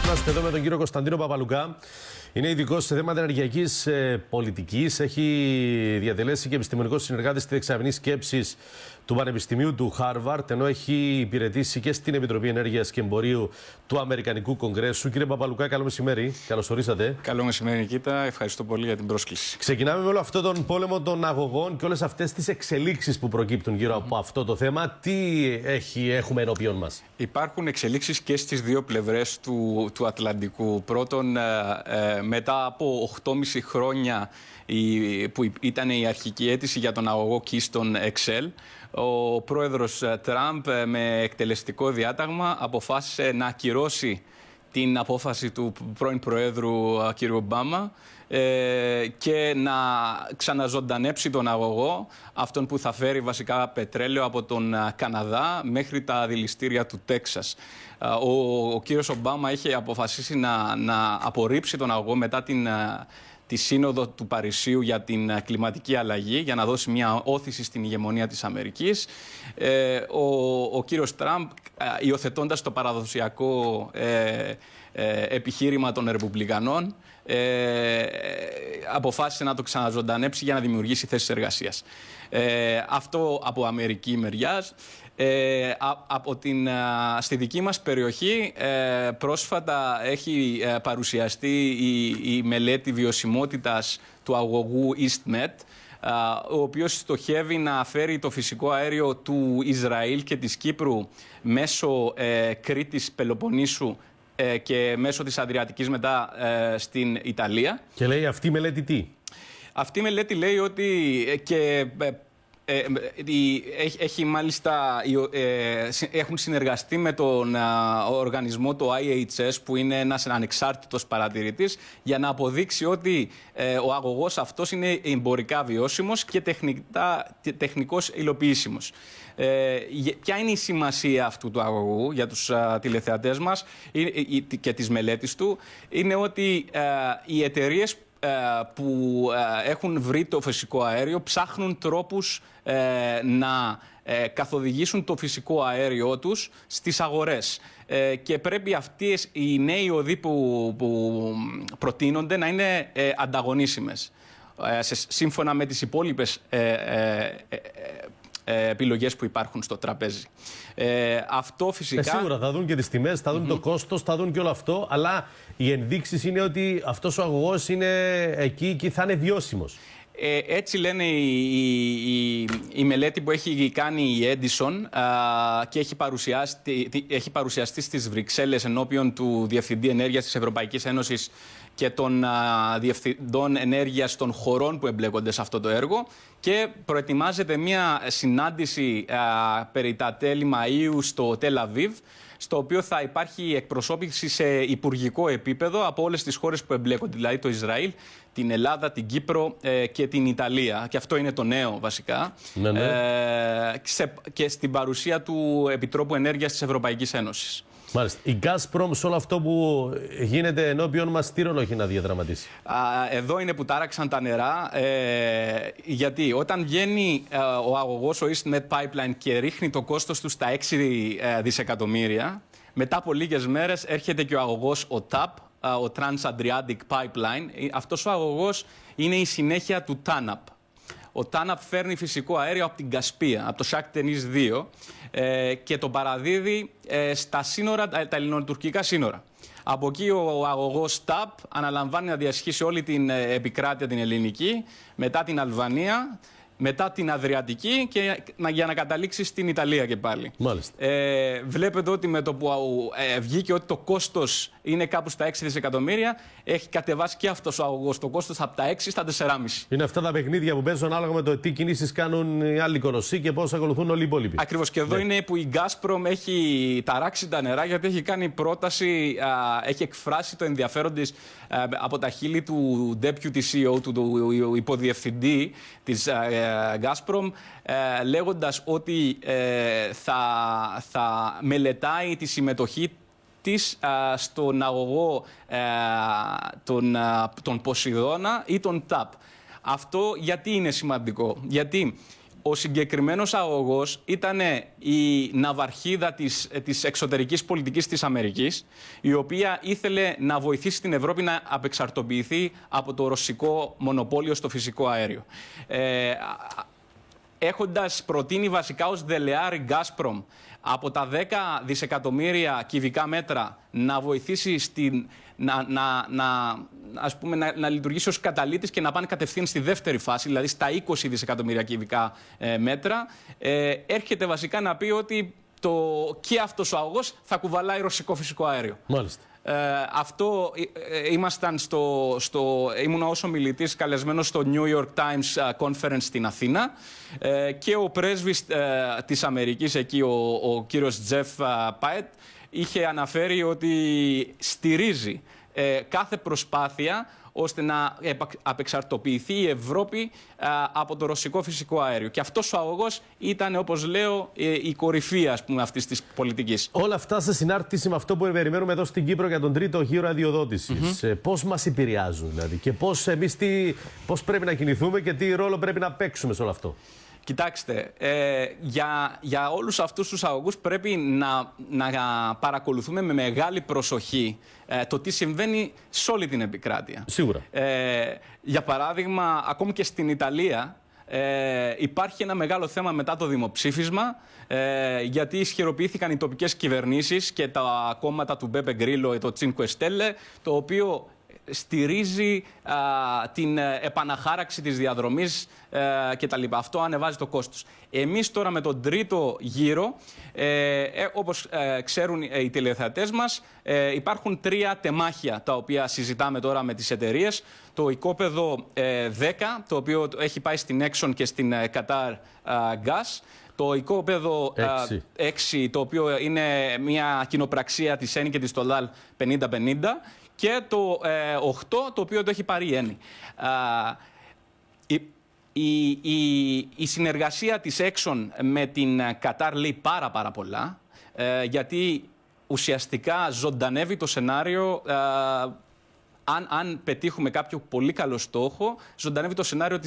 Είμαστε εδώ με τον κύριο Κωνσταντίνο Παπαλουκά. Είναι ειδικός σε θέματα ενεργειακής πολιτικής. Έχει διατελέσει και επιστημονικός συνεργάτης στη δεξαμενή σκέψης του Πανεπιστημίου του Χάρβαρτ, ενώ έχει υπηρετήσει και στην Επιτροπή Ενέργειας και Εμπορίου του Αμερικανικού Κογκρέσου. Κύριε Παπαλουκά, καλό μεσημέρι. Καλώς ορίσατε. Καλό μεσημέρι, Νικήτα. Ευχαριστώ πολύ για την πρόσκληση. Ξεκινάμε με όλο αυτό τον πόλεμο των αγωγών και όλες αυτές τις εξελίξεις που προκύπτουν γύρω από αυτό το θέμα. Τι έχουμε ενώπιον μας? Υπάρχουν εξελίξεις και στις δύο πλευρές του Ατλαντικού. Πρώτον, μετά από 8,5 χρόνια που ήταν η αρχική αίτηση για τον αγωγό Keystone XL, ο πρόεδρος Τραμπ με εκτελεστικό διάταγμα αποφάσισε να ακυρώσει την απόφαση του πρώην Προέδρου κ. Ομπάμα και να ξαναζωντανέψει τον αγωγό, αυτόν που θα φέρει βασικά πετρέλαιο από τον Καναδά μέχρι τα δηληστήρια του Τέξας. Ο κύριος Ομπάμα είχε αποφασίσει να απορρίψει τον αγωγό μετά τη Σύνοδο του Παρισίου για την κλιματική αλλαγή, για να δώσει μια όθηση στην ηγεμονία της Αμερικής. Ο κύριος Τραμπ, υιοθετώντας το παραδοσιακό επιχείρημα των Ρεπουμπλικανών, αποφάσισε να το ξαναζωντανέψει για να δημιουργήσει θέσεις εργασίας. Αυτό από αμερική μεριάς. Στη δική μας περιοχή πρόσφατα έχει παρουσιαστεί η μελέτη βιωσιμότητας του αγωγού EastMed, ο οποίος στοχεύει να φέρει το φυσικό αέριο του Ισραήλ και της Κύπρου μέσω Κρήτης, Πελοποννήσου και μέσω της Αδριατικής μετά στην Ιταλία. Και λέει αυτή η μελέτη τι? Αυτή η μελέτη λέει ότι έχουν συνεργαστεί με τον οργανισμό το IHS, που είναι ένας ανεξάρτητος παρατηρητής, για να αποδείξει ότι ο αγωγός αυτός είναι εμπορικά βιώσιμος και τεχνικώς υλοποιήσιμος. Ποια είναι η σημασία αυτού του αγωγού για τους τηλεθεατές μας και της μελέτης του? Είναι ότι οι εταιρείες που έχουν βρει το φυσικό αέριο ψάχνουν τρόπους να καθοδηγήσουν το φυσικό αέριό τους στις αγορές, και πρέπει αυτές οι νέοι οδοί που προτείνονται να είναι ανταγωνίσιμες σύμφωνα με τις υπόλοιπες επιλογές που υπάρχουν στο τραπέζι. Αυτό φυσικά... Σίγουρα θα δουν και τις τιμές, θα δουν το κόστος, θα δουν και όλο αυτό, αλλά οι ενδείξεις είναι ότι αυτός ο αγωγός είναι εκεί και θα είναι βιώσιμος. Έτσι λένε η μελέτη που έχει κάνει η Edison και έχει παρουσιαστεί στις Βρυξέλλες ενώπιον του Διευθυντή Ενέργειας της Ευρωπαϊκής Ένωσης και των διευθυντών ενέργειας των χωρών που εμπλέκονται σε αυτό το έργο, και προετοιμάζεται μια συνάντηση περί τα τέλη Μαΐου στο Τελ Αβίβ, στο οποίο θα υπάρχει εκπροσώπηση σε υπουργικό επίπεδο από όλες τις χώρες που εμπλέκονται, δηλαδή το Ισραήλ, την Ελλάδα, την Κύπρο και την Ιταλία. Και αυτό είναι το νέο βασικά. Ναι. Και στην παρουσία του Επιτρόπου Ενέργειας της Ευρωπαϊκής Ένωσης. Μάλιστα. Η Gazprom σε όλο αυτό που γίνεται ενώπιον μας, τι ρόλο έχει να διαδραματίσει? Εδώ είναι που τάραξαν τα νερά, γιατί όταν βγαίνει ο αγωγός, ο EastMed Pipeline, και ρίχνει το κόστος του στα 6 δισεκατομμύρια, μετά από λίγες μέρες έρχεται και ο αγωγός, ο TAP, ο Trans-Adriatic Pipeline. Αυτός ο αγωγός είναι η συνέχεια του TANAP. Ο TANAP φέρνει φυσικό αέριο από την Κασπία, από το Shah Deniz 2, και το παραδίδει στα σύνορα, τα ελληνοτουρκικά σύνορα. Από εκεί ο αγωγός TAP αναλαμβάνει να διασχίσει όλη την επικράτεια την ελληνική, μετά την Αλβανία, μετά την Αδριατική, και για να καταλήξει στην Ιταλία και πάλι. Βλέπετε ότι με το που βγήκε ότι το κόστος είναι κάπου στα 6 δισεκατομμύρια, έχει κατεβάσει και αυτός ο αγωγός το κόστος από τα 6 στα 4,5. Είναι αυτά τα παιχνίδια που παίζουν ανάλογα με το τι κινήσεις κάνουν οι άλλοι κολοσσοί και πώς ακολουθούν όλοι οι υπόλοιποι. Ακριβώς. Και εδώ είναι που η Gazprom έχει ταράξει τα νερά, γιατί έχει κάνει πρόταση, έχει εκφράσει το ενδιαφέρον της από τα χείλη του Deputy CEO, του υποδιευθυντή της Gazprom, λέγοντας ότι θα μελετάει τη συμμετοχή της στον αγωγό τον Ποσειδώνα ή τον TAP. Αυτό γιατί είναι σημαντικό? Γιατί Ο συγκεκριμένος αγωγός ήταν η ναυαρχίδα της εξωτερικής πολιτικής της Αμερικής, η οποία ήθελε να βοηθήσει την Ευρώπη να απεξαρτοποιηθεί από το ρωσικό μονοπόλιο στο φυσικό αέριο. Έχοντας προτείνει βασικά ως δελεάρη Gazprom από τα 10 δισεκατομμύρια κυβικά μέτρα να βοηθήσει να λειτουργήσει ως καταλύτης και να πάνε κατευθείαν στη δεύτερη φάση, δηλαδή στα 20 δισεκατομμύρια κυβικά μέτρα, έρχεται βασικά να πει ότι και αυτός ο αγωγός θα κουβαλάει ρωσικό φυσικό αέριο. Μάλιστα. Αυτό ήμουν ως ομιλητής καλεσμένος στο New York Times Conference στην Αθήνα και ο πρέσβης της Αμερικής εκεί, ο κύριος Τζεφ Πάετ, είχε αναφέρει ότι στηρίζει κάθε προσπάθεια ώστε να απεξαρτοποιηθεί η Ευρώπη από το ρωσικό φυσικό αέριο. Και αυτός ο αγωγός ήταν, όπως λέω, η κορυφή, ας πούμε, αυτής της πολιτικής. Όλα αυτά σε συνάρτηση με αυτό που περιμένουμε εδώ στην Κύπρο για τον τρίτο γύρο αδειοδότησης. Πώς μας επηρεάζουν, δηλαδή, και πώς πρέπει να κινηθούμε και τι ρόλο πρέπει να παίξουμε σε όλο αυτό. Κοιτάξτε, για όλους αυτούς τους αγωγούς πρέπει να παρακολουθούμε με μεγάλη προσοχή το τι συμβαίνει σε όλη την επικράτεια. Σίγουρα. Για παράδειγμα, ακόμη και στην Ιταλία υπάρχει ένα μεγάλο θέμα μετά το δημοψήφισμα, γιατί ισχυροποιήθηκαν οι τοπικές κυβερνήσεις και τα κόμματα του Μπέπε Γκρίλο, το Cinque Stelle, το οποίο στηρίζει την επαναχάραξη της διαδρομής κτλ. Αυτό ανεβάζει το κόστος. Εμείς τώρα με τον τρίτο γύρο, όπως ξέρουν οι τηλεθεατές μας, υπάρχουν 3 τεμάχια τα οποία συζητάμε τώρα με τις εταιρείες. Το οικόπεδο 10, το οποίο έχει πάει στην Exxon και στην Qatar Gas. Το οικόπεδο 6, το οποίο είναι μια κοινοπραξία της Eni και της Total 50-50. Και το 8, το οποίο το έχει πάρει η Eni. Η συνεργασία της Exxon με την Qatar λέει πάρα πολλά, γιατί ουσιαστικά ζωντανεύει το σενάριο. Αν πετύχουμε κάποιο πολύ καλό στόχο, ζωντανεύει το σενάριο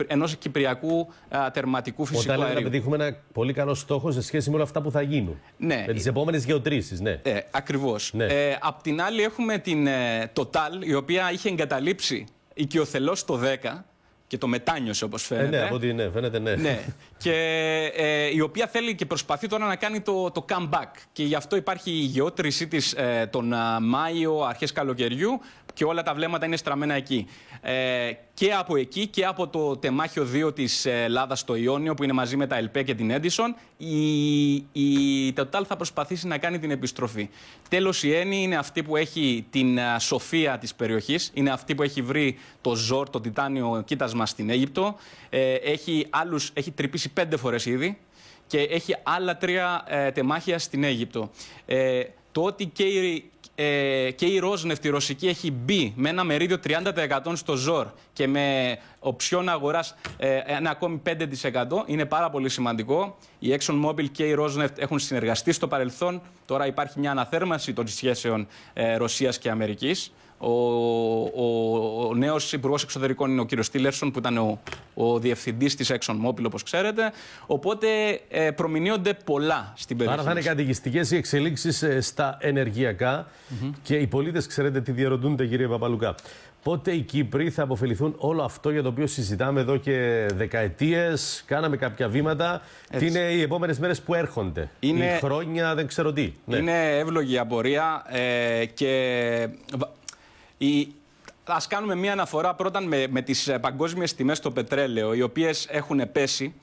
ενός κυπριακού τερματικού φυσικού αερίου. Όταν λέμε να πετύχουμε ένα πολύ καλό στόχο σε σχέση με όλα αυτά που θα γίνουν. Ναι. Με τις επόμενες γεωτρήσεις, ναι. Ακριβώς. Ναι. Απ' την άλλη έχουμε την Total, η οποία είχε εγκαταλείψει οικειοθελώς το 10 και το μετάνιωσε, όπως φαίνεται. Ναι, από ό,τι φαίνεται, ναι. Ναι. Και η οποία θέλει και προσπαθεί τώρα να κάνει το comeback. Και γι' αυτό υπάρχει η γεώτρησή της τον Μάιο, αρχές καλοκαιριού, και όλα τα βλέμματα είναι στραμμένα εκεί. Και από εκεί και από το τεμάχιο 2 της Ελλάδας στο Ιόνιο, που είναι μαζί με τα ΕΛΠΕ και την Edison, η Total θα προσπαθήσει να κάνει την επιστροφή. Τέλος, η Eni είναι αυτή που έχει την σοφία της περιοχής, είναι αυτή που έχει βρει το ζόρ, το τιτάνιο κοίτασμα στην Αίγυπτο, έχει τρυπήσει 5 φορές ήδη και έχει άλλα 3 τεμάχια στην Αίγυπτο. Το ότι και η Rosneft, η ρωσική, έχει μπει με ένα μερίδιο 30% στο ζόρ και με οψιόν αγοράς ένα ακόμη 5% είναι πάρα πολύ σημαντικό. Η ExxonMobil και η Rosneft έχουν συνεργαστεί στο παρελθόν. Τώρα υπάρχει μια αναθέρμανση των σχέσεων Ρωσίας και Αμερικής. Ο νέος υπουργός εξωτερικών είναι ο κύριος Τίλερσον, που ήταν ο διευθυντής της ExxonMobil, όπως ξέρετε. Οπότε προμηνύονται πολλά στην περιοχή. Άρα θα είναι καταιγιστικές οι εξελίξεις στα ενεργειακά και οι πολίτες, ξέρετε τι διαρωτούνται, κύριε Παπαλουκά. Πότε οι Κύπροι θα αποφεληθούν όλο αυτό για το οποίο συζητάμε εδώ και δεκαετίες, κάναμε κάποια βήματα. Τι είναι οι επόμενες μέρες που έρχονται, οι χρόνια, δεν ξέρω τι. Ναι. Είναι εύλογη η απορία και ας κάνουμε μία αναφορά πρώτα με τις παγκόσμιες τιμές στο πετρέλαιο, οι οποίες έχουν πέσει.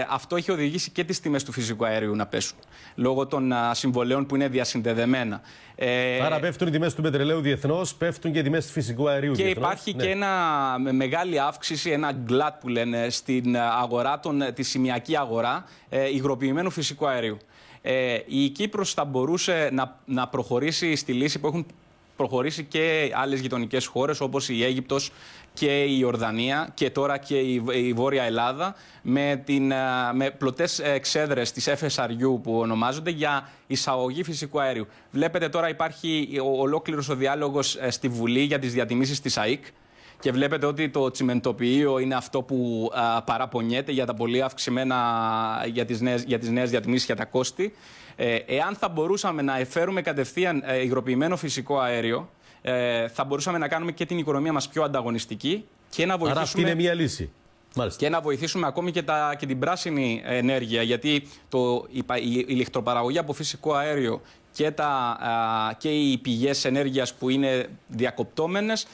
Αυτό έχει οδηγήσει και τις τιμές του φυσικού αερίου να πέσουν, λόγω των συμβολέων που είναι διασυνδεδεμένα. Άρα πέφτουν οι τιμές του πετρελαίου διεθνώς, πέφτουν και οι τιμές του φυσικού αερίου διεθνώς. Και υπάρχει και μεγάλη αύξηση, ένα γκλατ που λένε, στην αγορά, τη σημειακή αγορά υγροποιημένου φυσικού αερίου. Η Κύπρος θα μπορούσε να προχωρήσει στη λύση που έχουν προχωρήσει και άλλες γειτονικές χώρες, όπως η Αίγυπτος και η Ιορδανία και τώρα και η Βόρεια Ελλάδα, με πλωτές εξέδρες της FSRU που ονομάζονται, για εισαγωγή φυσικού αερίου. Βλέπετε τώρα υπάρχει ολόκληρος ο διάλογος στη Βουλή για τις διατιμήσεις της ΑΕΚ Και βλέπετε ότι το τσιμεντοποιείο είναι αυτό που παραπονιέται για τα πολύ αυξημένα, για τις νέες διατιμήσεις για τα κόστη. Εάν θα μπορούσαμε να εφέρουμε κατευθείαν υγροποιημένο φυσικό αέριο, θα μπορούσαμε να κάνουμε και την οικονομία μας πιο ανταγωνιστική και να βοηθήσουμε. Άρα αυτή είναι μία λύση. Μάλιστα. Και να βοηθήσουμε ακόμη και την πράσινη ενέργεια, γιατί η ηλεκτροπαραγωγή από φυσικό αέριο και οι πηγές ενέργειας που είναι διακοπτόμενες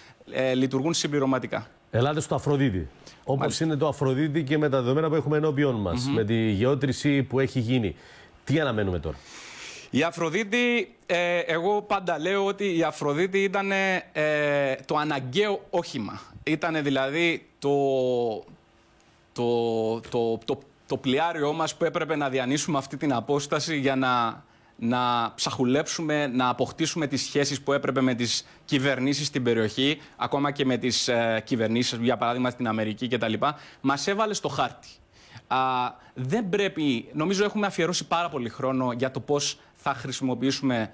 λειτουργούν συμπληρωματικά. Ελάτε στο Αφροδίτη. Όπως είναι το Αφροδίτη και με τα δεδομένα που έχουμε ενώπιον μας, με τη γεώτρηση που έχει γίνει. Τι αναμένουμε τώρα? Η Αφροδίτη, εγώ πάντα λέω ότι η Αφροδίτη ήταν το αναγκαίο όχημα. Ήταν δηλαδή το πλοιάριό μας που έπρεπε να διανύσουμε αυτή την απόσταση για να ψαχουλέψουμε, να αποκτήσουμε τις σχέσεις που έπρεπε με τις κυβερνήσεις στην περιοχή, ακόμα και με τις κυβερνήσεις, για παράδειγμα στην Αμερική κτλ. Μας έβαλε στο χάρτη. Δεν πρέπει, νομίζω έχουμε αφιερώσει πάρα πολύ χρόνο για το πώς θα χρησιμοποιήσουμε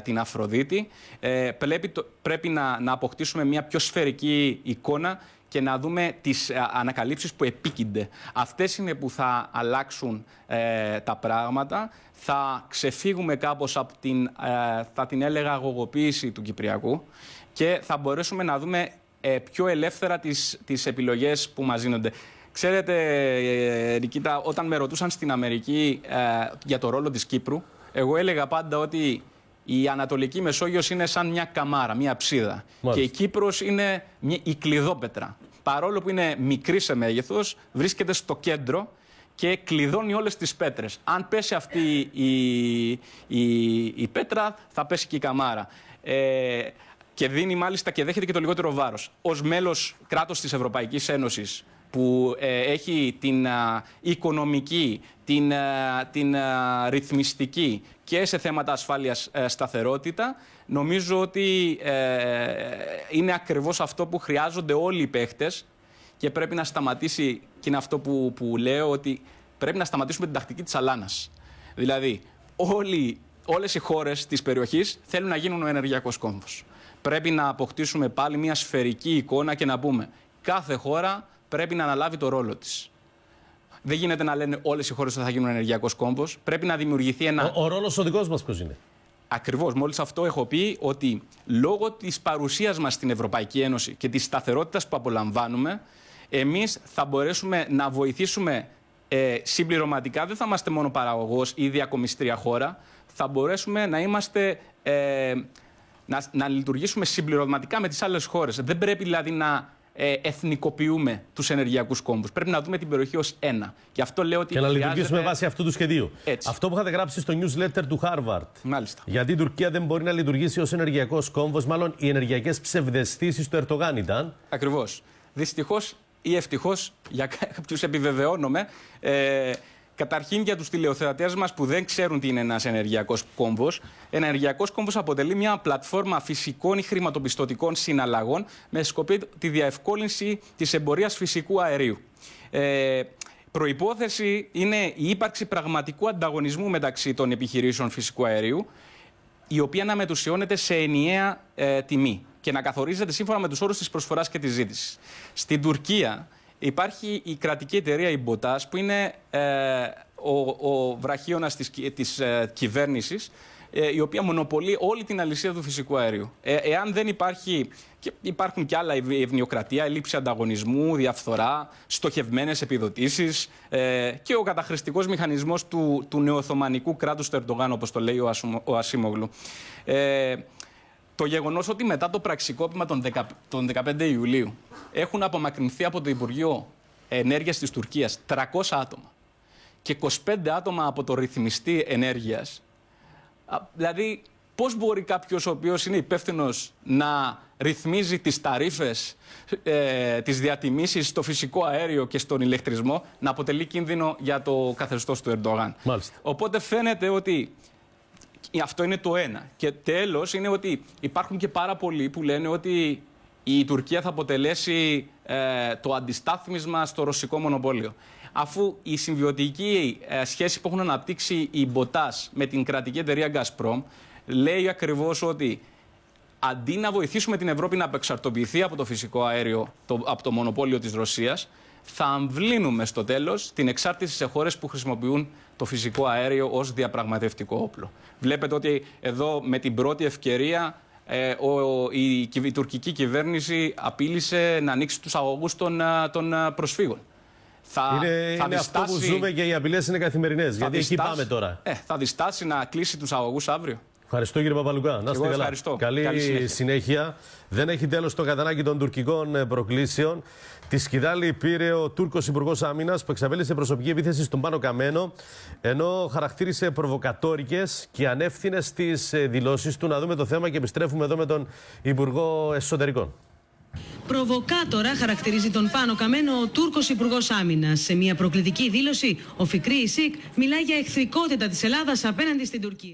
την Αφροδίτη. Πρέπει να αποκτήσουμε μια πιο σφαιρική εικόνα και να δούμε τις ανακαλύψεις που επίκυνται. Αυτές είναι που θα αλλάξουν τα πράγματα. Θα ξεφύγουμε κάπως από θα την έλεγα, αγωγοποίηση του Κυπριακού και θα μπορέσουμε να δούμε πιο ελεύθερα τις επιλογές που μας δίνονται. Ξέρετε, Νικήτα, όταν με ρωτούσαν στην Αμερική για το ρόλο της Κύπρου, εγώ έλεγα πάντα ότι η Ανατολική Μεσόγειος είναι σαν μια καμάρα, μια ψίδα. Μάλιστα. Και η Κύπρος είναι η κλειδόπετρα. Παρόλο που είναι μικρή σε μέγεθος, βρίσκεται στο κέντρο και κλειδώνει όλες τις πέτρες. Αν πέσει αυτή η πέτρα, θα πέσει και η καμάρα. Και δίνει μάλιστα και δέχεται και το λιγότερο βάρος. Ως μέλος κράτος της Ευρωπαϊκής Ένωσης, που έχει την οικονομική, την ρυθμιστική και σε θέματα ασφάλειας σταθερότητα, νομίζω ότι είναι ακριβώς αυτό που χρειάζονται όλοι οι παίχτες και πρέπει να σταματήσει, και είναι αυτό που λέω, ότι πρέπει να σταματήσουμε την τακτική της αλάνας. Δηλαδή, όλες οι χώρες της περιοχής θέλουν να γίνουν ο ενεργειακός κόμβος. Πρέπει να αποκτήσουμε πάλι μια σφαιρική εικόνα και να πούμε κάθε χώρα πρέπει να αναλάβει το ρόλο της. Δεν γίνεται να λένε όλες οι χώρες ότι θα γίνουν ενεργειακός κόμβος. Πρέπει να δημιουργηθεί ένα. Ο ρόλος ο δικός μας ποιος είναι? Ακριβώς. Μόλις αυτό έχω πει, ότι λόγω της παρουσίας μας στην Ευρωπαϊκή Ένωση και της σταθερότητας που απολαμβάνουμε, εμείς θα μπορέσουμε να βοηθήσουμε συμπληρωματικά. Δεν θα είμαστε μόνο παραγωγός ή διακομιστρία χώρα. Θα μπορέσουμε να είμαστε. Να λειτουργήσουμε συμπληρωματικά με τις άλλες χώρες. Δεν πρέπει δηλαδή να εθνικοποιούμε τους ενεργειακούς κόμβους. Πρέπει να δούμε την περιοχή ως ένα. Και αυτό λέω ότι. Και να λειτουργήσουμε βάσει αυτού του σχεδίου. Έτσι. Αυτό που είχατε γράψει στο newsletter του Harvard. Μάλιστα. Γιατί η Τουρκία δεν μπορεί να λειτουργήσει ως ενεργειακός κόμβος, μάλλον οι ενεργειακές ψευδαισθήσεις του Ερντογάν ήταν. Ακριβώς. Δυστυχώς ή ευτυχώς, για κάποιους επιβεβαιώνομαι. Καταρχήν, για τους τηλεοθεατές μας που δεν ξέρουν τι είναι ένας ενεργειακός κόμβος, ενεργειακός κόμβος αποτελεί μια πλατφόρμα φυσικών ή χρηματοπιστωτικών συναλλαγών με σκοπό τη διαευκόλυνση της εμπορίας φυσικού αερίου. Προϋπόθεση είναι η ύπαρξη πραγματικού ανταγωνισμού μεταξύ των επιχειρήσεων φυσικού αερίου, η οποία να μετουσιώνεται σε ενιαία τιμή και να καθορίζεται σύμφωνα με τους όρους της προσφοράς και της ζήτησης. Στην Τουρκία υπάρχει η κρατική εταιρεία η BOTAS, που είναι ο βραχίωνας της κυβέρνησης, η οποία μονοπολεί όλη την αλυσίδα του φυσικού αερίου. Εάν δεν υπάρχει, και υπάρχουν και άλλα, η ευνοιοκρατία, η λήψη ανταγωνισμού, διαφθορά, στοχευμένες επιδοτήσεις και ο καταχρηστικός μηχανισμός του νεοοθωμανικού κράτους του Ερντογάν, όπως το λέει ο Ασίμογλου. Το γεγονός ότι μετά το πραξικόπημα των 15 Ιουλίου έχουν απομακρυνθεί από το Υπουργείο Ενέργειας της Τουρκίας 300 άτομα και 25 άτομα από το ρυθμιστή ενέργειας. Δηλαδή, πώς μπορεί κάποιος ο οποίος είναι υπεύθυνος να ρυθμίζει τις ταρίφες, τις διατιμήσεις στο φυσικό αέριο και στον ηλεκτρισμό, να αποτελεί κίνδυνο για το καθεστώς του Ερντογάν. Μάλιστα. Οπότε φαίνεται ότι αυτό είναι το ένα. Και τέλος είναι ότι υπάρχουν και πάρα πολλοί που λένε ότι η Τουρκία θα αποτελέσει το αντιστάθμισμα στο ρωσικό μονοπόλιο. Αφού η συμβιωτική σχέση που έχουν αναπτύξει η BOTAS με την κρατική εταιρεία Gazprom λέει ακριβώς ότι αντί να βοηθήσουμε την Ευρώπη να απεξαρτοποιηθεί από το φυσικό αέριο, από το μονοπόλιο της Ρωσίας, θα αμβλύνουμε στο τέλος την εξάρτηση σε χώρες που χρησιμοποιούν το φυσικό αέριο ως διαπραγματευτικό όπλο. Βλέπετε ότι εδώ με την πρώτη ευκαιρία η τουρκική κυβέρνηση απείλησε να ανοίξει τους αγωγούς των προσφύγων. Είναι αυτό που ζούμε και οι απειλές είναι καθημερινές. Γιατί εκεί πάμε τώρα. Θα διστάσει να κλείσει τους αγωγούς αύριο. Ευχαριστώ κύριε Παπαλουγκά. Να είστε καλά. Καλή συνέχεια. Δεν έχει τέλος το κατανάκι των τουρκικών προκλήσεων. Τη σκυδάλη πήρε ο Τούρκος Υπουργός Άμυνας που εξαπέλυσε προσωπική επίθεση στον Πάνο Καμένο, ενώ χαρακτήρισε προβοκατόρικες και ανεύθυνες τις δηλώσεις του. Να δούμε το θέμα και επιστρέφουμε εδώ με τον Υπουργό Εσωτερικών. Προβοκάτορα χαρακτηρίζει τον Πάνο Καμένο ο Τούρκος Υπουργός Άμυνας. Σε μια προκλητική δήλωση, ο Φικρί Ισικ μιλάει για εχθρικότητα της Ελλάδας απέναντι στην Τουρκία.